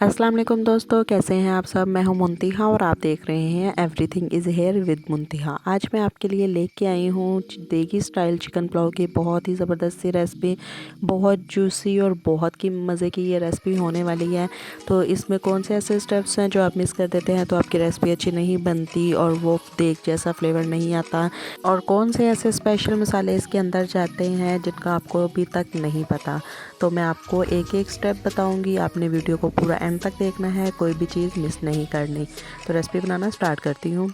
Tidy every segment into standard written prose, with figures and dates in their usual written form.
अस्सलाम वालेकुम दोस्तों, कैसे हैं आप सब। मैं हूं मुंतिहा और आप देख रहे हैं एवरीथिंग इज़ हेयर विद मुंतिहा। आज मैं आपके लिए लेके आई हूं देगी स्टाइल चिकन पुलाव की बहुत ही ज़बरदस्त सी रेसिपी। बहुत जूसी और बहुत की मज़े की ये रेसिपी होने वाली है। तो इसमें कौन से ऐसे स्टेप्स हैं जो आप मिस कर देते हैं तो आपकी रेसिपी अच्छी नहीं बनती और वो देग जैसा फ्लेवर नहीं आता, और कौन से ऐसे स्पेशल मसाले इसके अंदर जाते हैं जिनका आपको अभी तक नहीं पता। तो मैं आपको एक एक स्टेप बताऊंगी, आपने वीडियो को पूरा एंड तक देखना है, कोई भी चीज़ मिस नहीं करनी। तो रेसिपी बनाना स्टार्ट करती हूँ।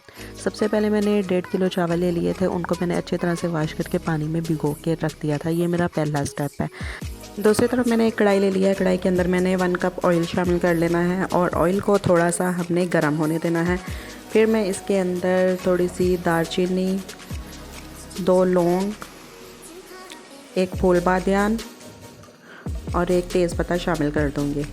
सबसे पहले मैंने 1.5 किलो चावल ले लिए थे, उनको मैंने अच्छी तरह से वॉश करके पानी में भिगो के रख दिया था। ये मेरा पहला स्टेप है। दूसरी तरफ मैंने एक कढ़ाई ले लिया है। कढ़ाई के अंदर मैंने 1 कप ऑयल शामिल कर लेना है और ऑयल को थोड़ा सा हमने गर्म होने देना है। फिर मैं इसके अंदर थोड़ी सी दालचीनी, 2 लौंग, एक फूल बादियान और एक तेज़पत्ता शामिल कर दूंगी।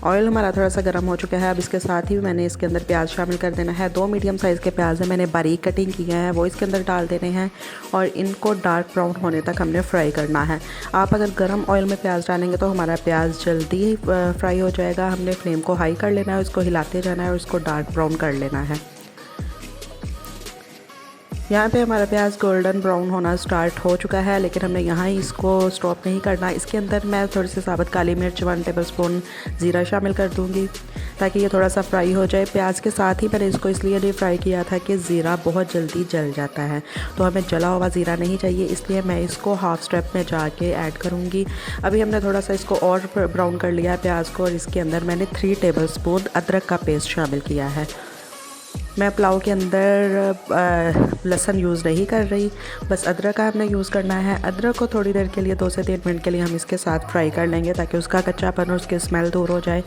ऑयल हमारा थोड़ा सा गर्म हो चुका है। अब इसके साथ ही मैंने इसके अंदर प्याज शामिल कर देना है। 2 मीडियम साइज़ के प्याज है, मैंने बारीक कटिंग किया है, वो इसके अंदर डाल देने हैं और इनको डार्क ब्राउन होने तक हमने फ्राई करना है। आप अगर गर्म ऑयल में प्याज डालेंगे तो हमारा प्याज जल्दी ही फ्राई हो जाएगा। हमने फ्लेम को हाई कर लेना है, उसको हिलाते जाना है और इसको डार्क ब्राउन कर लेना है। यहाँ पे हमारा प्याज गोल्डन ब्राउन होना स्टार्ट हो चुका है, लेकिन हमें यहाँ ही इसको स्टॉप नहीं करना। इसके अंदर मैं थोड़ी सी साबुत काली मिर्च, 1 टेबलस्पून ज़ीरा शामिल कर दूँगी ताकि ये थोड़ा सा फ्राई हो जाए। प्याज के साथ ही मैंने इसको इसलिए नहीं फ्राई किया था कि ज़ीरा बहुत जल्दी जल जाता है, तो हमें जला हुआ ज़ीरा नहीं चाहिए, इसलिए मैं इसको हाफ़ स्टेप में जाके ऐड करूँगी। अभी हमने थोड़ा सा इसको और ब्राउन कर लिया है प्याज को, और इसके अंदर मैंने 3 टेबलस्पून अदरक का पेस्ट शामिल किया है। मैं पुलाव के अंदर लहसुन यूज़ नहीं कर रही, बस अदरक का हमने यूज़ करना है। अदरक को थोड़ी देर के लिए 2 से 3 मिनट के लिए हम इसके साथ फ्राई कर लेंगे ताकि उसका कच्चापन और उसकी स्मेल दूर हो जाए।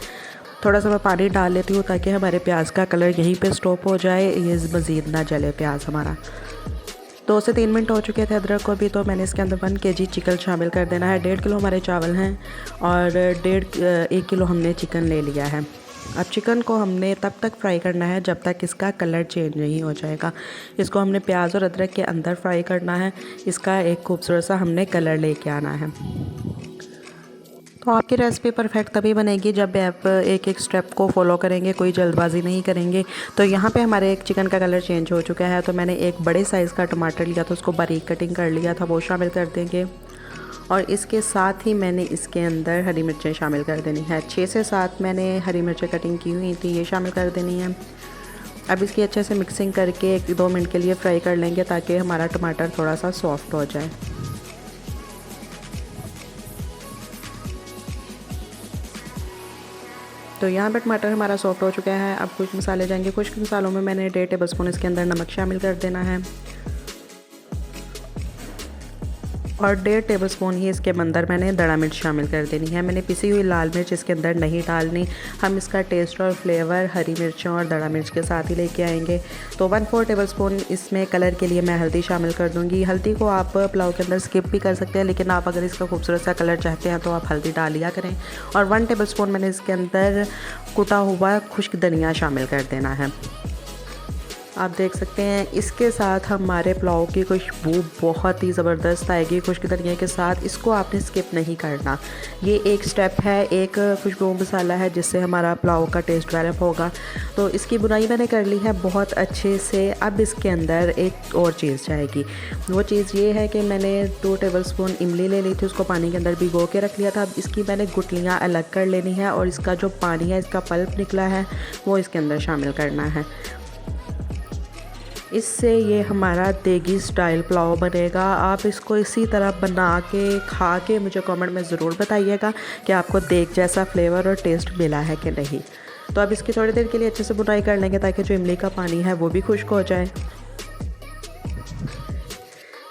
थोड़ा सा मैं पानी डाल लेती हूँ ताकि हमारे प्याज का कलर यहीं पे स्टॉप हो जाए, ये मज़ीद ना जले प्याज हमारा। 2 से 3 मिनट हो चुके थे अदरक को भी, तो मैंने इसके अंदर 1 केजी चिकन शामिल कर देना है। 1.5 किलो हमारे चावल हैं और 1 किलो हमने चिकन ले लिया है। अब चिकन को हमने तब तक फ्राई करना है जब तक इसका कलर चेंज नहीं हो जाएगा। इसको हमने प्याज और अदरक के अंदर फ्राई करना है, इसका एक खूबसूरत सा हमने कलर लेके आना है। तो आपकी रेसिपी परफेक्ट तभी बनेगी जब आप एक एक स्टेप को फॉलो करेंगे, कोई जल्दबाजी नहीं करेंगे। तो यहाँ पे हमारे एक चिकन का कलर चेंज हो चुका है, तो मैंने एक बड़े साइज़ का टमाटर लिया था, उसको बारीक कटिंग कर लिया था, वो शामिल कर देंगे। और इसके साथ ही मैंने इसके अंदर हरी मिर्चें शामिल कर देनी है। 6 से 7 मैंने हरी मिर्चें कटिंग की हुई थी, ये शामिल कर देनी है। अब इसकी अच्छे से मिक्सिंग करके 1-2 मिनट के लिए फ्राई कर लेंगे ताकि हमारा टमाटर थोड़ा सा सॉफ्ट हो जाए। तो यहाँ पर टमाटर हमारा सॉफ्ट हो चुका है। अब कुछ मसाले जाएंगे। कुछ मसालों में मैंने 1.5 टेबलस्पून इसके अंदर नमक शामिल कर देना है और 1.5 टेबलस्पून ही इसके अंदर मैंने दड़ा मिर्च शामिल कर देनी है। मैंने पिसी हुई लाल मिर्च इसके अंदर नहीं डालनी, हम इसका टेस्ट और फ्लेवर हरी मिर्चों और दड़ा मिर्च के साथ ही लेके आएंगे। तो 1/4 टेबलस्पून इसमें कलर के लिए मैं हल्दी शामिल कर दूंगी। हल्दी को आप पुलाव के अंदर स्किप भी कर सकते हैं, लेकिन आप अगर इसका खूबसूरत सा कलर चाहते हैं तो आप हल्दी डाल लिया करें। और 1 टेबलस्पून मैंने इसके अंदर कुटा हुआ खुश्क धनिया शामिल कर देना है। आप देख सकते हैं इसके साथ हमारे पुलाव की खुशबू बहुत ही ज़बरदस्त आएगी खुश्क धनिया के साथ। इसको आपने स्किप नहीं करना, ये एक स्टेप है, एक खुशबू मसाला है जिससे हमारा पुलाव का टेस्ट डेवलप होगा। तो इसकी बुनाई मैंने कर ली है बहुत अच्छे से। अब इसके अंदर एक और चीज़ जाएगी, वो चीज़ ये है कि मैंने 2 टेबलस्पून इमली ले ली थी, उसको पानी के अंदर भिगो के रख लिया था। अब इसकी मैंने गुठलियाँ अलग कर लेनी है और इसका जो पानी है, इसका पल्प निकला है, वो इसके अंदर शामिल करना है। इससे ये हमारा देगी स्टाइल पुलाव बनेगा। आप इसको इसी तरह बना के खा के मुझे कमेंट में ज़रूर बताइएगा कि आपको देग जैसा फ्लेवर और टेस्ट मिला है कि नहीं। तो अब इसकी थोड़ी देर के लिए अच्छे से बुनाई कर लेंगे ताकि जो इमली का पानी है वो भी खुश्क हो जाए।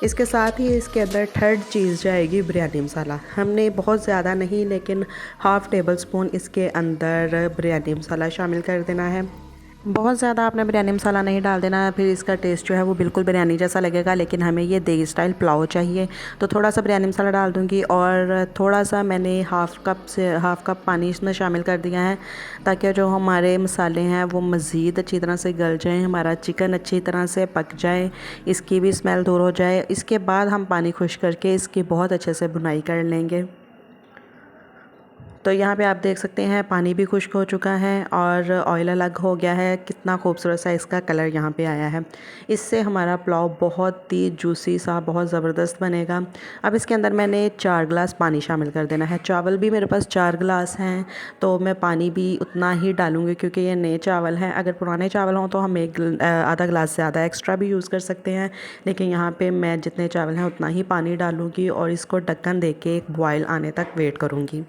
इसके साथ ही इसके अंदर थर्ड चीज़ जाएगी बिरयानी मसाला। हमने बहुत ज़्यादा नहीं, लेकिन हाफ़ टेबल स्पून इसके अंदर बिरयानी मसाला शामिल कर देना है। बहुत ज़्यादा आपने बिरयानी मसाला नहीं डाल देना है, फिर इसका टेस्ट जो है वो बिल्कुल बिरयानी जैसा लगेगा। लेकिन हमें ये देगी स्टाइल पुलाव चाहिए, तो थोड़ा सा बिरयानी मसाला डाल दूँगी और थोड़ा सा मैंने हाफ़ कप पानी इसमें शामिल कर दिया है ताकि जो हमारे मसाले हैं वो मज़ीद अच्छी तरह से गल जाएँ, हमारा चिकन अच्छी तरह से पक जाए, इसकी भी स्मेल दूर हो जाए। इसके बाद हम पानी खुश करके इसकी बहुत अच्छे से बुनाई कर लेंगे। तो यहाँ पे आप देख सकते हैं पानी भी खुश्क हो चुका है और ऑयल अलग हो गया है। कितना खूबसूरत सा इसका कलर यहाँ पे आया है। इससे हमारा पुलाव बहुत ही जूसी सा, बहुत ज़बरदस्त बनेगा। अब इसके अंदर मैंने 4 गिलास पानी शामिल कर देना है। चावल भी मेरे पास 4 गिलास हैं, तो मैं पानी भी उतना ही डालूँगी क्योंकि ये नए चावल हैं। अगर पुराने चावल हों तो हम आधा गिलास से ज़्यादा एक्स्ट्रा भी यूज़ कर सकते हैं, लेकिन यहाँ पर मैं जितने चावल हैं उतना ही पानी डालूँगी और इसको ढक्कन दे के एक बॉयल आने तक वेट करूँगी।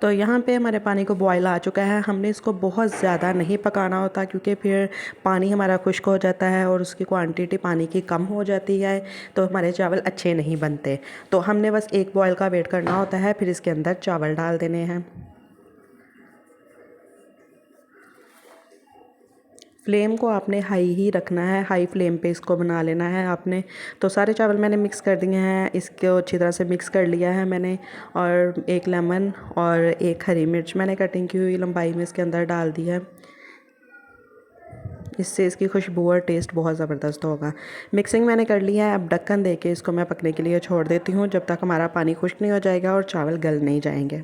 तो यहाँ पे हमारे पानी को बॉयल आ चुका है। हमने इसको बहुत ज़्यादा नहीं पकाना होता क्योंकि फिर पानी हमारा खुश्क हो जाता है और उसकी क्वांटिटी पानी की कम हो जाती है, तो हमारे चावल अच्छे नहीं बनते। तो हमने बस एक बॉयल का वेट करना होता है, फिर इसके अंदर चावल डाल देने हैं। फ्लेम को आपने हाई ही रखना है, हाई फ्लेम पे इसको बना लेना है आपने। तो सारे चावल मैंने मिक्स कर दिए हैं, इसको अच्छी तरह से मिक्स कर लिया है मैंने। और एक लेमन और एक हरी मिर्च मैंने कटिंग की हुई लंबाई में इसके अंदर डाल दी है। इससे इसकी खुशबू और टेस्ट बहुत ज़बरदस्त होगा। मिक्सिंग मैंने कर लिया है। अब ढक्कन दे के इसको मैं पकने के लिए छोड़ देती हूँ जब तक हमारा पानी खुश्क नहीं हो जाएगा और चावल गल नहीं जाएंगे।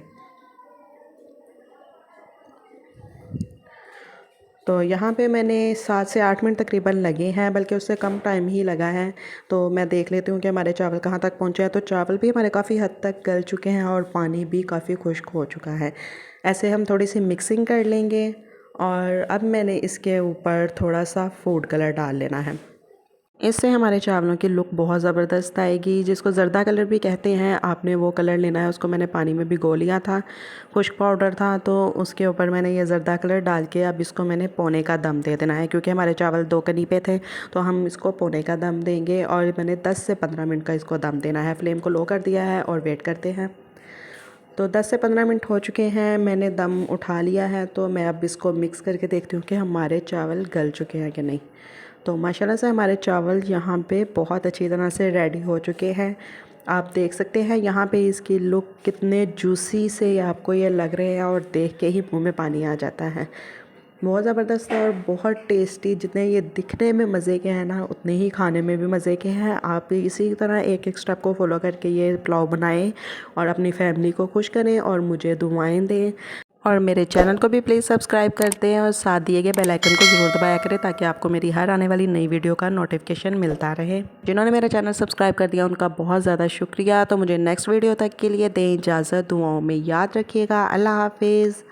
तो यहाँ पे मैंने 7 से 8 मिनट तकरीबन लगे हैं, बल्कि उससे कम टाइम ही लगा है। तो मैं देख लेती हूँ कि हमारे चावल कहाँ तक पहुँचे हैं। तो चावल भी हमारे काफ़ी हद तक गल चुके हैं और पानी भी काफ़ी खुश्क हो चुका है। ऐसे हम थोड़ी सी मिक्सिंग कर लेंगे और अब मैंने इसके ऊपर थोड़ा सा फूड कलर डाल लेना है। इससे हमारे चावलों की लुक बहुत ज़बरदस्त आएगी, जिसको ज़र्दा कलर भी कहते हैं। आपने वो कलर लेना है। उसको मैंने पानी में भिगो लिया था, खुश्क पाउडर था, तो उसके ऊपर मैंने ये ज़र्दा कलर डाल के अब इसको मैंने पौने का दम दे देना है। क्योंकि हमारे चावल 2 कनी पे थे, तो हम इसको पौने का दम देंगे और मैंने 10 से 15 मिनट का इसको दम देना है। फ्लेम को लो कर दिया है और वेट करते हैं। तो 10 से 15 मिनट हो चुके हैं, मैंने दम उठा लिया है। तो मैं अब इसको मिक्स करके देखती हूँ कि हमारे चावल गल चुके हैं कि नहीं। तो माशाल्लाह से हमारे चावल यहाँ पे बहुत अच्छी तरह से रेडी हो चुके हैं। आप देख सकते हैं यहाँ पे इसकी लुक कितने जूसी से आपको ये लग रहे हैं और देख के ही मुंह में पानी आ जाता है। बहुत ज़बरदस्त है और बहुत टेस्टी। जितने ये दिखने में मज़े के हैं ना, उतने ही खाने में भी मज़े के हैं। आप इसी तरह एक एक स्टेप को फॉलो करके ये पुलाव बनाएं और अपनी फैमिली को खुश करें और मुझे दुआएं दें। और मेरे चैनल को भी प्लीज़ सब्सक्राइब कर दें और साथ दिए गए बेल आइकन को ज़रूर दबाया करें ताकि आपको मेरी हर आने वाली नई वीडियो का नोटिफिकेशन मिलता रहे। जिन्होंने मेरा चैनल सब्सक्राइब कर दिया उनका बहुत ज़्यादा शुक्रिया। तो मुझे नेक्स्ट वीडियो तक के लिए दें इजाज़त। दुआओं में याद रखिएगा। अल्लाह हाफिज़।